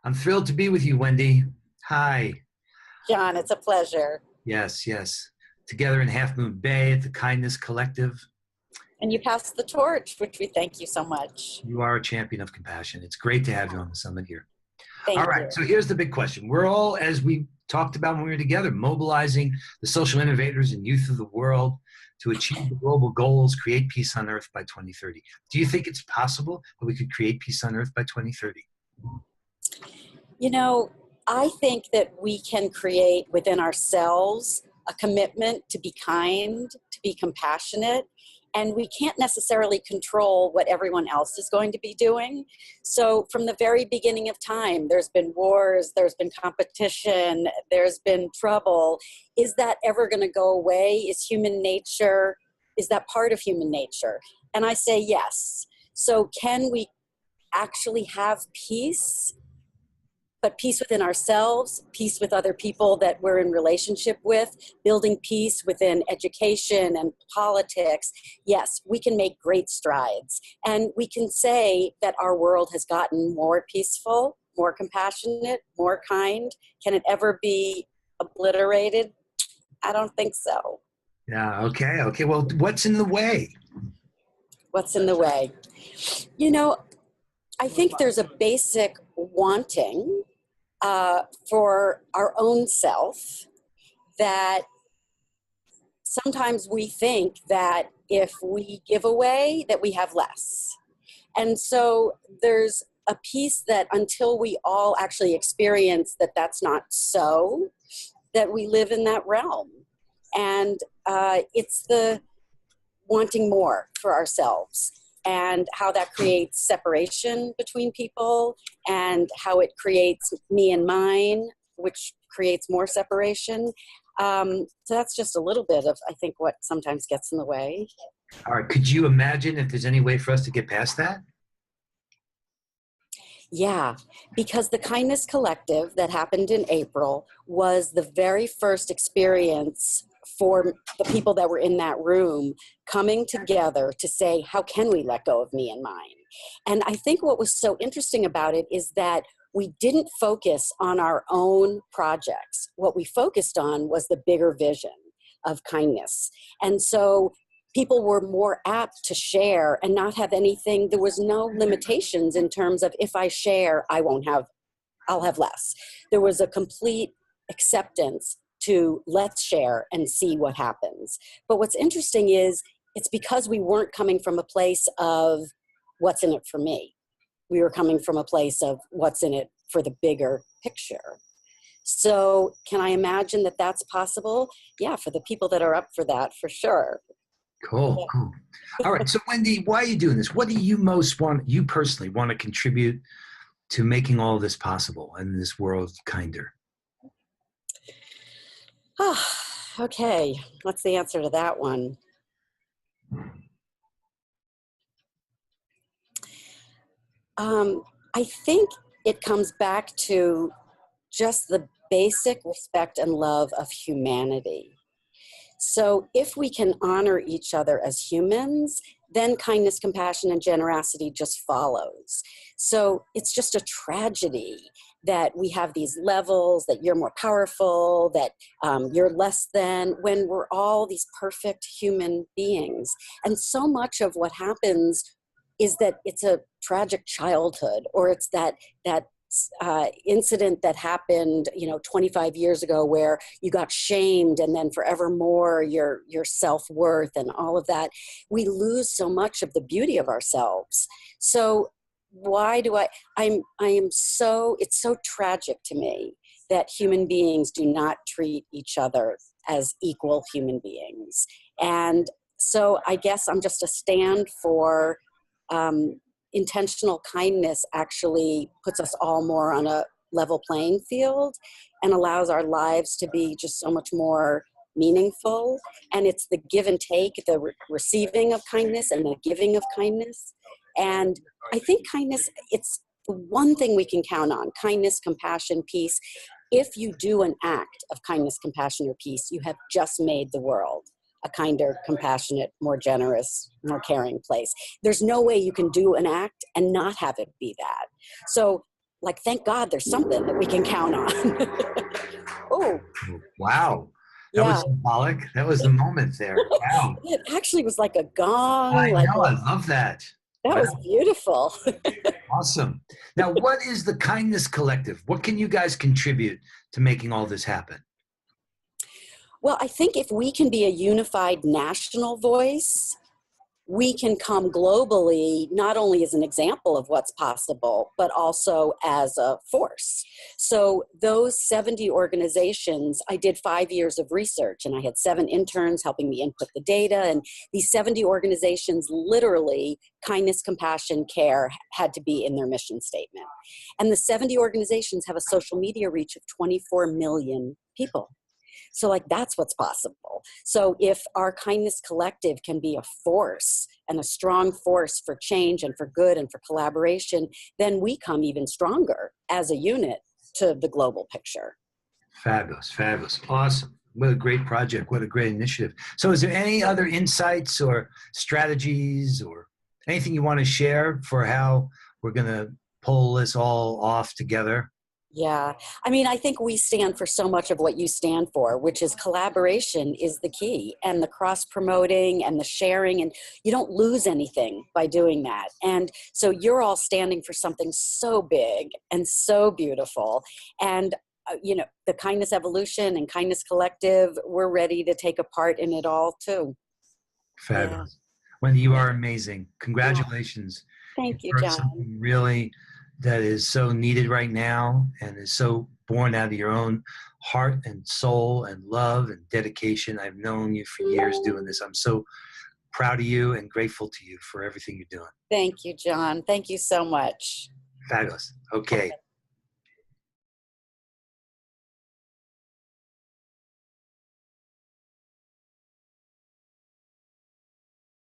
I'm thrilled to be with you, Wendy. Hi. John, it's a pleasure. Yes, yes. Together in Half Moon Bay at the Kindness Collective. And you passed the torch, which we thank you so much. You are a champion of compassion. It's great to have you on the summit here. All Thank right, you. so here's the big question. We're all, as we talked about when we were together, mobilizing the social innovators and youth of the world to achieve the global goals, create peace on earth by 2030. Do you think it's possible that we could create peace on earth by 2030? You know, I think that we can create within ourselves a commitment to be kind, to be compassionate, and we can't necessarily control what everyone else is going to be doing. So from the very beginning of time, there's been wars, there's been competition, there's been trouble. Is that ever going to go away? Is human nature, is that part of human nature? And I say yes. So can we actually have peace? But peace within ourselves, peace with other people that we're in relationship with, building peace within education and politics. Yes, we can make great strides. And we can say that our world has gotten more peaceful, more compassionate, more kind. Can it ever be obliterated? I don't think so. Yeah, okay. Well, what's in the way? What's in the way? You know, I think there's a basic wanting for our own self that sometimes we think that if we give away that we have less. And so there's a piece that until we all actually experience that that's not so, that we live in that realm. And it's the wanting more for ourselves, and how that creates separation between people, and how it creates me and mine, which creates more separation. So that's just a little bit of, I think, what sometimes gets in the way. All right, could you imagine if there's any way for us to get past that? Yeah, because the Kindness Collective that happened in April was the very first experience for the people that were in that room coming together to say, how can we let go of me and mine? And I think what was so interesting about it is that we didn't focus on our own projects. What we focused on was the bigger vision of kindness. And so people were more apt to share and not have anything. There was no limitations in terms of, if I share, I'll have less. There was a complete acceptance to let's share and see what happens. But what's interesting is it's because we weren't coming from a place of what's in it for me. We were coming from a place of what's in it for the bigger picture. So can I imagine that that's possible? Yeah, for the people that are up for that, for sure. Cool. All right, so Wendy, why are you doing this? What do you you personally want to contribute to making all this possible and this world kinder? Oh, okay, what's the answer to that one? I think it comes back to just the basic respect and love of humanity. So if we can honor each other as humans, then kindness, compassion, and generosity just follows. So it's just a tragedy that we have these levels, that you're more powerful, that you're less than, when we're all these perfect human beings. And so much of what happens is that it's a tragic childhood, or it's that incident that happened 25 years ago where you got shamed, and then forevermore your self-worth and all of that. We lose so much of the beauty of ourselves. So why do it's so tragic to me that human beings do not treat each other as equal human beings. And so I guess I'm just a stand for intentional kindness actually puts us all more on a level playing field and allows our lives to be just so much more meaningful. And it's the give and take, the receiving of kindness and the giving of kindness. And I think kindness, it's the one thing we can count on: kindness, compassion, peace. If you do an act of kindness, compassion, or peace, you have just made the world a kinder, compassionate, more generous, more caring place. There's no way you can do an act and not have it be that. So like, thank God there's something that we can count on. Oh, Wow. That yeah. was symbolic. That was the moment there. Wow. It actually was like a gong, I like know. a, I love that. that Wow. was beautiful. Awesome. Now, what is the Kindness Collective? What can you guys contribute to making all this happen? Well, I think if we can be a unified national voice, we can come globally, not only as an example of what's possible, but also as a force. So those 70 organizations, I did 5 years of research, and I had 7 interns helping me input the data. And these 70 organizations, literally, kindness, compassion, care had to be in their mission statement. And the 70 organizations have a social media reach of 24 million people. So, like, that's what's possible. So if our kindness collective can be a force and a strong force for change and for good and for collaboration, then we come even stronger as a unit to the global picture. Fabulous. Fabulous. Awesome. What a great project. What a great initiative. So is there any other insights or strategies or anything you want to share for how we're going to pull this all off together? Yeah. I mean, I think we stand for so much of what you stand for, which is collaboration is the key, and the cross promoting and the sharing. And you don't lose anything by doing that. And so you're all standing for something so big and so beautiful. And the Kindness Evolution and Kindness Collective, we're ready to take a part in it all too. Yeah. Fabulous. Wendy, you Yeah. are amazing. Yeah. Congratulations. Thank You've you, heard John. something really that is so needed right now and is so born out of your own heart and soul and love and dedication. I've known you for years doing this. I'm so proud of you and grateful to you for everything you're doing. Thank you, John. Thank you so much. Fabulous. Okay.